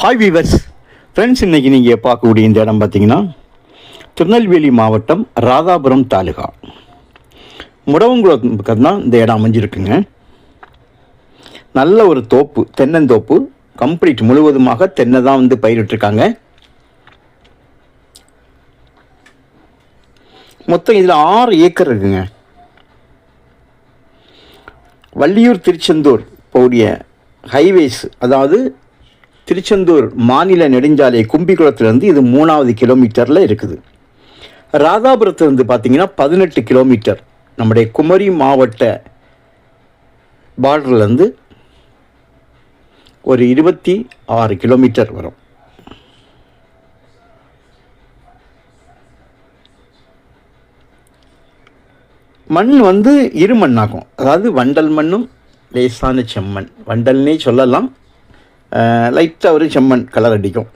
Hi viewers friends, இன்றைக்கி நீங்கள் பார்க்கக்கூடிய இந்த இடம் பார்த்திங்கன்னா திருநெல்வேலி மாவட்டம் ராதாபுரம் தாலுகா முடவங்குளம் பக்கம் தான் இந்த இடம் அமைஞ்சிருக்குங்க. நல்ல ஒரு தோப்பு, தென்னந்தோப்பு, கம்ப்ளீட் முழுவதுமாக தென்னை தான் வந்து பயிரிட்டிருக்காங்க. மொத்தம் இதில் 6 ஏக்கர் இருக்குங்க. வள்ளியூர் திருச்செந்தூர் போடிய ஹைவேஸ், அதாவது திருச்செந்தூர் மாநில நெடுஞ்சாலை கும்பிக்குளத்துலேருந்து இது 3வது கிலோமீட்டரில் இருக்குது. ராதாபுரத்துலேருந்து பார்த்திங்கன்னா 18 கிலோமீட்டர் நம்முடைய குமரி மாவட்ட பார்டர்லேருந்து ஒரு 26 கிலோமீட்டர் வரும். மண் வந்து இருமண்ணாகும், அதாவது வண்டல் மண்ணும் லேசான செம்மண், வண்டல்னே சொல்லலாம், லைட்டாக ஒரு செம்மண் கலர் அடிக்கும்.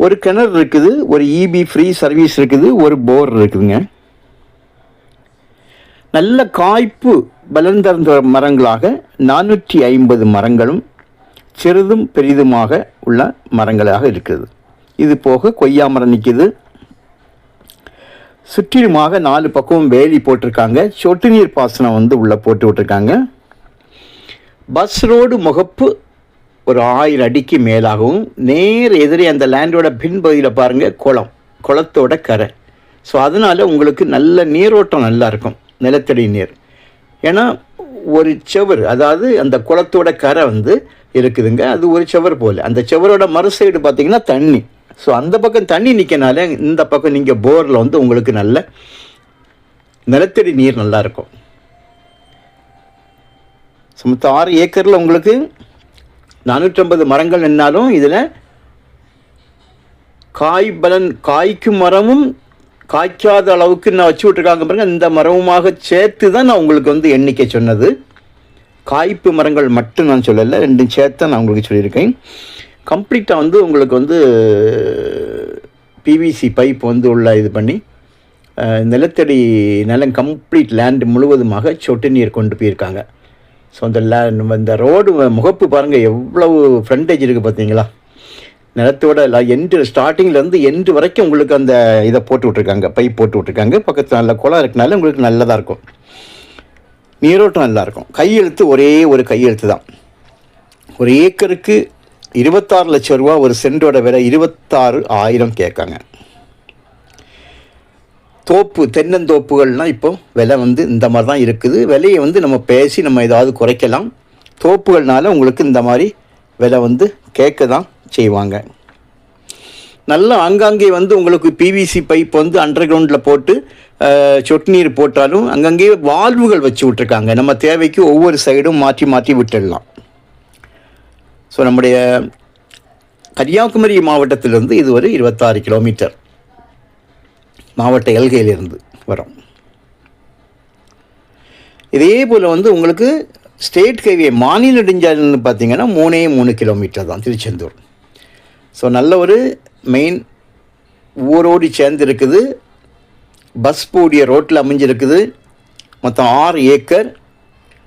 ஒரு கிணறு இருக்குது, ஒரு இபி ஃப்ரீ சர்வீஸ் இருக்குது, ஒரு போர் இருக்குதுங்க. நல்ல காய்ப்பு பலந்தர்ந்த மரங்களாக 450 மரங்களும் சிறிதும் பெரிதுமாக உள்ள மரங்களாக இருக்குது. இது போக கொய்யா மரம் நிற்கிது. சுற்றிலுமாக 4 பக்கமும் வேலி போட்டிருக்காங்க. சொட்டு நீர் பாசனம் வந்து உள்ளே போட்டு விட்டுருக்காங்க. பஸ் ரோடு முகப்பு ஒரு 1000 அடிக்கு மேலாகவும், நேர் எதிரே அந்த லேண்டோட பின்பகுதியில் பாருங்கள் குளத்தோட கரை. ஸோ அதனால் உங்களுக்கு நல்ல நீரோட்டம் நல்லா இருக்கும், நிலத்தடி நீர். ஏன்னா ஒரு செவர், அதாவது அந்த குளத்தோட கரை வந்து இருக்குதுங்க, அது ஒரு செவர் போல். அந்த செவரோட மறு சைடு பார்த்திங்கன்னா தண்ணி. ஸோ அந்த பக்கம் தண்ணி நிற்கனால இந்த பக்கம் நீங்கள் போரில் வந்து உங்களுக்கு நல்ல நிலத்தடி நீர் நல்லாயிருக்கும். மொத்தம் 6 ஏக்கரில் உங்களுக்கு 450 மரங்கள் நின்னாலும் இதில் காய்க்கும் மரமும் காய்க்காத அளவுக்கு நான் வச்சு விட்ருக்காங்க பாருங்கள். இந்த மரமுமாக சேர்த்து தான் நான் உங்களுக்கு வந்து எண்ணிக்கை சொன்னது. காய்ப்பு மரங்கள் மட்டும் நான் சொல்லலை, ரெண்டும் சேர்த்து நான் உங்களுக்கு சொல்லியிருக்கேன். கம்ப்ளீட்டாக வந்து உங்களுக்கு வந்து பிவிசி பைப் வந்து உள்ள இது பண்ணி நிலத்தடி நிலம் கம்ப்ளீட் லேண்டு முழுவதுமாக சொட்டு நீர் கொண்டு போயிருக்காங்க. ஸோ இந்த ரோடு முகப்பு பாருங்கள் எவ்வளவு ஃப்ரண்டேஜ் இருக்குது பார்த்தீங்களா. நிலத்தோட எண்டு ஸ்டார்டிங்லேருந்து எண்டு வரைக்கும் உங்களுக்கு அந்த இதை போட்டு விட்ருக்காங்க, பைப் போட்டு விட்ருக்காங்க. பக்கத்தில் நல்ல குளம் இருக்கனால உங்களுக்கு நல்லதாக இருக்கும், நீரோட்டம் நல்லாயிருக்கும். கையெழுத்து ஒரே ஒரு கையெழுத்து தான். ஒரு ஏக்கருக்கு 26 லட்சம் ரூபா, ஒரு சென்டோட விலை 26,000 கேட்காங்க. தோப்பு தென்னந்தோப்புகள்னால் இப்போ விலை வந்து இந்த மாதிரி தான் இருக்குது. விலையை வந்து நம்ம பேசி நம்ம ஏதாவது குறைக்கலாம். தோப்புகள்னால உங்களுக்கு இந்த மாதிரி விலை வந்து கேட்க தான் செய்வாங்க. நல்லா ஆங்காங்கே வந்து உங்களுக்கு பிவிசி பைப் வந்து அண்டர் கிரவுண்டில் போட்டு சொட்டு நீர் போட்டாலும் அங்கங்கே வால்வுகள் வச்சு விட்ருக்காங்க. நம்ம தேவைக்கு ஒவ்வொரு சைடும் மாற்றி மாற்றி விட்டுடலாம். ஸோ நம்முடைய கன்னியாகுமரி மாவட்டத்திலிருந்து இது ஒரு 26 கிலோமீட்டர் மாவட்ட எல்கையிலிருந்து வரும். இதே போல் வந்து உங்களுக்கு ஸ்டேட் ஹைவே மாநில நெடுஞ்சாலைன்னு பார்த்தீங்கன்னா 3 கிலோமீட்டர் தான் திருச்செந்தூர். ஸோ நல்ல ஒரு மெயின் ஊரோடு சேர்ந்து இருக்குது. பஸ் போடிய ரோட்டில் அமைஞ்சிருக்குது. மொத்தம் 6 ஏக்கர்.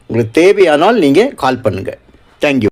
உங்களுக்கு தேவையானால் நீங்கள் கால் பண்ணுங்கள். தேங்க்யூ.